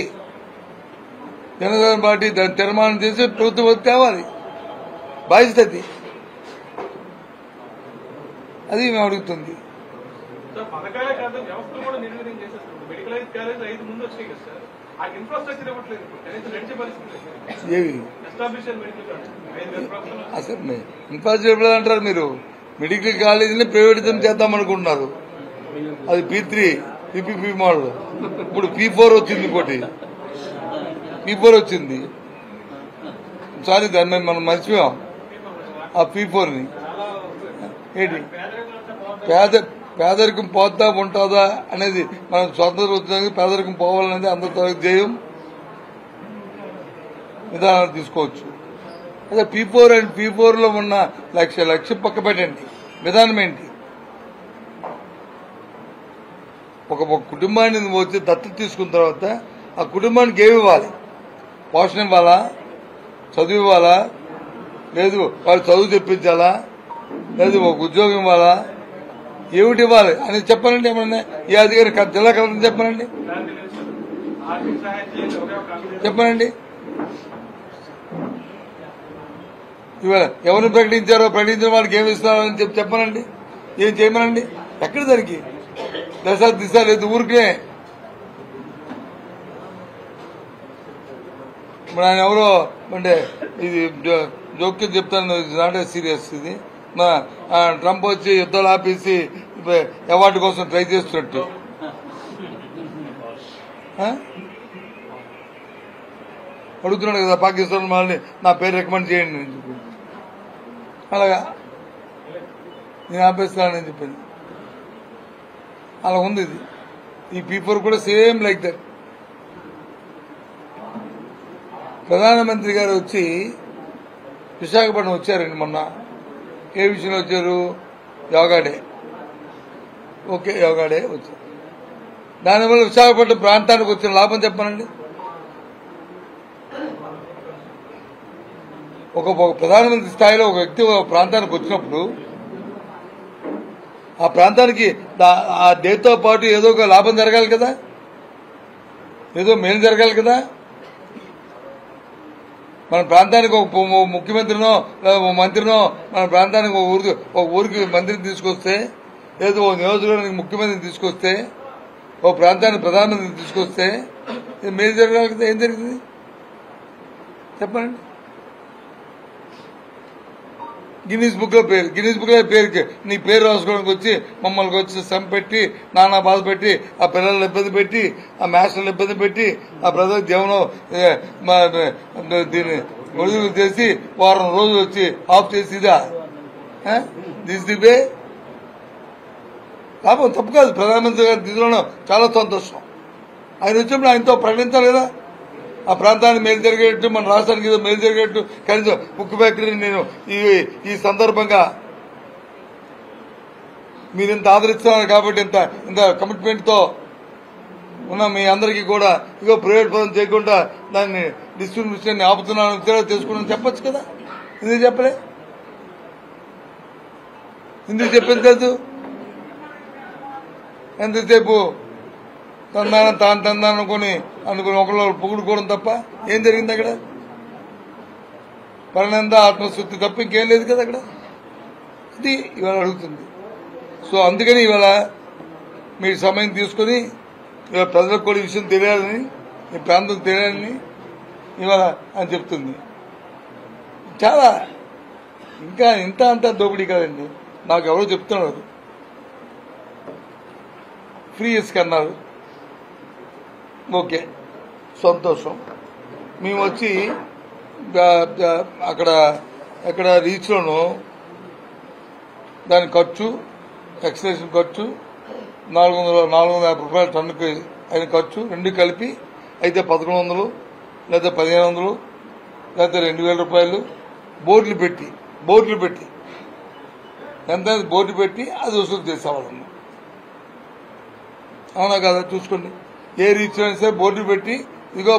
జనసేన పార్టీ దాన్ని తీర్మానం చేసి ప్రభుత్వం తేవాలి, బాధ్యత అది మేము అడుగుతుంది. సార్ పథకాలే కాదు వ్యవస్థలు కూడా నిర్వీర్యం చేసేస్తుంది. మెడికల్ కాలేజ్ 5 ముందు వచ్చాయి కదా సార్, ఆ ఇన్ఫ్రాస్ట్రక్చర్ ఇవ్వట్లేదు. కనీసం నడిచే పరిస్థితి ఏవి ఎస్టాబ్లిష్ మెడికల్ కాలేజ్ 5,000 ప్రభుత్వం అసలు ఇన్ఫ్రాస్ట్రక్చర్ అంటారు మీరు. మెడికల్ కాలేజీని ప్రైవేటిజం చేద్దామనుకుంటున్నారు. అది P3 PPP మోడల్. ఇప్పుడు P4 వచ్చింది, ఇంకోటి P4 వచ్చింది. సారీ దాన్ని మనం మర్చిపోయాం ఆ P4ని. ఏంటి పేదరికం పోతా ఉంటుందా అనేది మనం స్వతంత్రం వచ్చినాక పేదరికం పోవాలనేది అందరి ధ్యేయం. విధానాలు తీసుకోవచ్చు. అదే P4 అండ్ P4 లో ఉన్న లక్ష్యం పక్క పెట్టండి. విధానం ఏంటి? ఒక కుటుంబాన్ని వచ్చి దత్తత తీసుకున్న తర్వాత ఆ కుటుంబానికి ఏమి ఇవ్వాలి? పోషణ ఇవ్వాలా? చదువు ఇవ్వాలా? లేదు వాళ్ళు చదువు చెప్పించాలా? లేదు ఒక ఉద్యోగం ఇవ్వాలా? ఏమిటి ఇవ్వాలి అని చెప్పాలండి. ఏమన్నా ఏ అధికారి జిల్లా కలెక్టర్ చెప్పానండి, చెప్పానండి. ఇవాళ ఎవరు ప్రకటించారో ప్రకటించిన వాళ్ళకి ఏమి ఇస్తున్నారని చెప్పానండి. ఏం చేయమనండి. ఎక్కడ దానికి దిశ లేదు. ఊరికే ఇప్పుడు ఆయన ఎవరో అంటే ఇది జోక్యం చెప్తాను, నాట్ సీరియస్. ఇది ట్రంప్ వచ్చి యుద్ధాలు ఆపేసి అవార్డు కోసం ట్రై చేస్తున్నట్టు అడుగుతున్నాడు కదా పాకిస్తాన్ వాళ్ళని నా పేరు రికమెండ్ చేయండి అని చెప్పి. అలాగా నేను ఆపేస్తానని చెప్పింది. అలా ఉంది ఇది. ఈ P4 కూడా సేమ్ లైక్ దట్. ప్రధానమంత్రి గారు వచ్చి విశాఖపట్నం వచ్చారండి మొన్న. ఏ విషయంలో వచ్చారు? Yoga day. Okay, yoga day వచ్చారు. దానివల్ల విశాఖపట్నం ప్రాంతానికి వచ్చిన లాభం చెప్పానండి. ఒక ప్రధానమంత్రి స్థాయిలో ఒక వ్యక్తి ఒక ప్రాంతానికి వచ్చినప్పుడు ఆ ప్రాంతానికి ఆ డేతో పాటు ఏదో ఒక లాభం జరగాలి కదా, ఏదో మేలు జరగాలి కదా. మన ప్రాంతానికి ఒక ముఖ్యమంత్రినో మంత్రినో మన ప్రాంతానికి ఒక ఊరికి మంత్రిని తీసుకొస్తే, ఏదో ఓ నియోజకవర్గానికి ముఖ్యమంత్రిని తీసుకొస్తే, ఓ ప్రాంతానికి ప్రధానమంత్రిని తీసుకొస్తే మేలు జరగాలి కదా. ఏం జరుగుతుంది చెప్పండి. గిన్నీస్ బుక్ లో పేరుకి నీ పేరు రాసుకోవడానికి వచ్చి మమ్మల్ని వచ్చి శ్రమ పెట్టి నానా బాధ పెట్టి ఆ పిల్లల్ని ఇబ్బంది పెట్టి ఆ మాస్టర్లు ఇబ్బంది పెట్టి ఆ ప్రజల జీవనం దీన్ని ఒడిదులు చేసి వారం రోజులు వచ్చి ఆఫ్ చేసిదా దిస్ ది వే. లాభం తప్పు కాదు. ప్రధానమంత్రి గారి దిశలో చాలా సంతోషం. ఆయన వచ్చినప్పుడు ఆయనతో ప్రకటించాలి కదా. ఆ ప్రాంతానికి మేలు జరిగేట్టు, మన రాష్ట్రానికి ఏదో మేలు జరిగేట్టు కనీసం ఉక్కు ఫ్యాక్టరీని నేను ఈ సందర్భంగా మీరు ఇంత ఆదరిస్తున్నారు కాబట్టి ఇంత కమిట్మెంట్ తో ఉన్న మీ అందరికీ కూడా ఇగో ప్రైవేట్ పరం చేయకుండా దాన్ని డిస్ట్రిబ్యూషన్ ఆపుతున్నాను తెలుసుకున్నాను చెప్పొచ్చు కదా. ఎందుకు చెప్పలే? ఎందుకు చెప్పింది కాదు? ఎంతసేపు తందానం అనుకుని ఒకళ్ళు పొగుడుకోవడం తప్ప ఏం జరిగింది అక్కడ? పరిణంద ఆత్మశుద్ధి తప్ప ఇంకేం లేదు కదా అక్కడ. ఇది ఇవాళ అడుగుతుంది. సో అందుకని ఇవాళ మీరు సమయం తీసుకుని ఇవాళ ప్రజలకు కూడా విషయం తెలియాలని, ఈ ప్రాంతం తెలియాలని ఇవాళ అని చెప్తుంది. చాలా ఇంకా అంతా దోపిడీ కాదండి. నాకు ఎవరో చెప్తున్నారు ఫ్రీ ఇసుక అన్నారు. ఓకే, సంతోషం. మేము వచ్చి అక్కడ రీచ్లోనూ దాని ఖర్చు, ఎక్స్టెన్షన్ ఖర్చు 450 రూపాయల టన్నుకి అయిన ఖర్చు రెండు కలిపి అయితే 1100 లేదా 1500 లేదా 2000 రూపాయలు బోర్డులు పెట్టి ఎంత బోర్డు పెట్టి అది వసూలు చేసేవాళ్ళం. అవునా కదా? చూసుకోండి. ఏ రీచ్ అయినా సరే బోర్డు పెట్టి ఇదిగో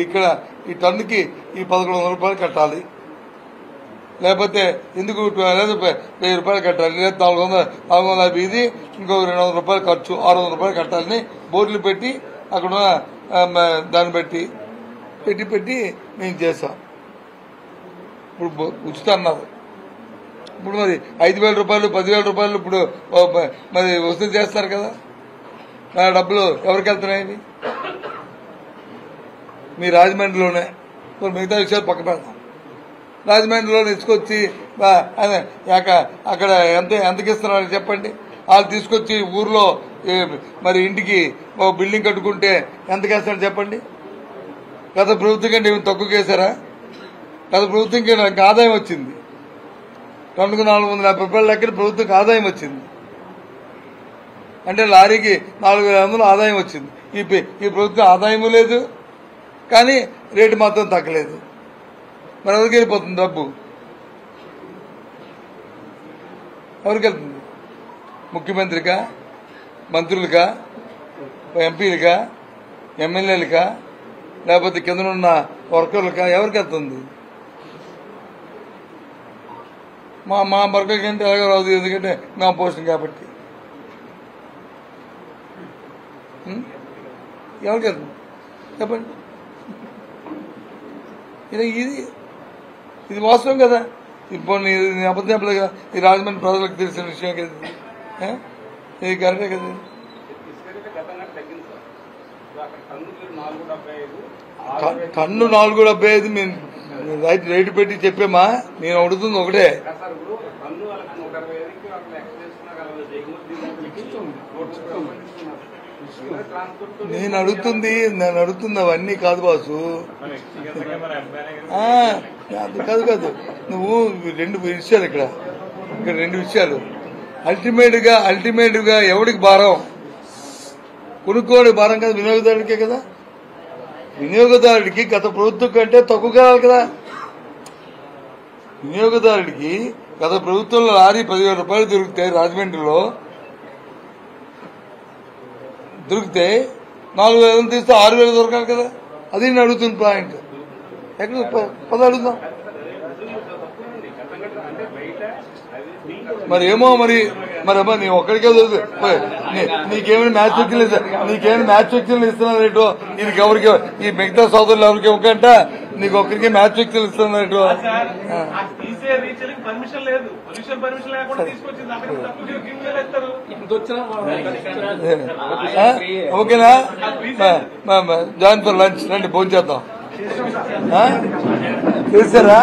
ఇక్కడ ఈ టన్నుకి ఈ 1100 రూపాయలు కట్టాలి, లేకపోతే ఎందుకు లేదా 1000 రూపాయలు కట్టాలి, లేదా 450 ఇది ఇంకో 200 రూపాయలు ఖర్చు 600 రూపాయలు కట్టాలని బోర్డులు పెట్టి అక్కడ దాన్ని బట్టి పెట్టి మేము చేస్తాం. ఇప్పుడు ఉచిత అన్నారు, ఇప్పుడు మరి 5,000 రూపాయలు 10,000 రూపాయలు ఇప్పుడు మరి వసూలు చేస్తారు కదా, ఆ డబ్బులు ఎవరికి వెళ్తున్నాయి? మీ రాజమండ్రిలోనే. మిగతా విషయాలు పక్క పెడతాం. రాజమండ్రిలో తీసుకొచ్చి అక్కడ ఎంతకి ఇస్తున్నారు చెప్పండి. వాళ్ళు తీసుకొచ్చి ఊర్లో మరి ఇంటికి బిల్డింగ్ కట్టుకుంటే ఎంతకేస్తాడు చెప్పండి. గత ప్రభుత్వం కంటే ఏమి తక్కువ చేశారా? గత ప్రభుత్వంకి నాకు ఆదాయం వచ్చింది, టన్నుకు 450 రూపాయల లెక్కన ప్రభుత్వంకి ఆదాయం వచ్చింది. అంటే లారీకి 4,500 ఆదాయం వచ్చింది. ఈ ప్రభుత్వం ఆదాయము లేదు, కానీ రేటు మాత్రం తగ్గలేదు. మరి ఎవరికి వెళ్ళిపోతుంది డబ్బు? ఎవరికి వెళ్తుంది? ముఖ్యమంత్రికా, మంత్రులకా, ఎంపీలకా, ఎమ్మెల్యేలకా, లేకపోతే కింద ఉన్న వర్కర్లకా? ఎవరికి వెళ్తుంది? మా వర్కర్కి అంటే ఎలాగో రాదు, ఎందుకంటే మా పోస్టింగ్ కాబట్టి. ఎవరికి వెళ్తుంది చెప్పండి. ఇది వాస్తవం కదా. ఇప్పుడు నేను అబద్ధం చెప్పలేదు కదా. ఈ రాజమండ్రి ప్రజలకు తెలిసిన విషయం కదా, ఇది కరెక్టే కదా. టన్ను 475 మేము రేటు పెట్టి చెప్పామా? నేను అడుగుతుంది ఒకటే. నేను అడుగుతుంది అవన్నీ కాదు బాసు. కాదు నువ్వు రెండు విషయాలు ఇక్కడ 2 విషయాలు. అల్టిమేట్ గా ఎవడికి భారం? కొనుక్కోవడానికి భారం కదా, వినియోగదారుడికే కదా. వినియోగదారుడికి గత ప్రభుత్వం కంటే తక్కువ కావాలి కదా. వినియోగదారుడికి గత ప్రభుత్వంలో లారీ 10,000 రూపాయలు దొరుకుతాయి, రాజమండ్రిలో దొరికితే 4,000 తీస్తే 6,000 దొరకాలి కదా. అది నేను అడుగుతున్న పాయింట్. ఎక్కడ పద అడుగుదాం. మరి ఏమో మరి నీ ఒక్కడికే నీకేమైనా మ్యాచ్ వ్యక్తులు ఇస్తున్నా రేటు, దీనికి ఎవరికి ఈ మిగతా సోదరులు ఎవరికి ఇవ్వకంట, నీకు ఒక్కరికి మ్యాచ్ వ్యక్తులు ఇస్తున్నా రేటు. ఓకేనా? జాయిన్ ఫర్ లంచ్ రండి, భోజనం చేద్దాం. చేశారా?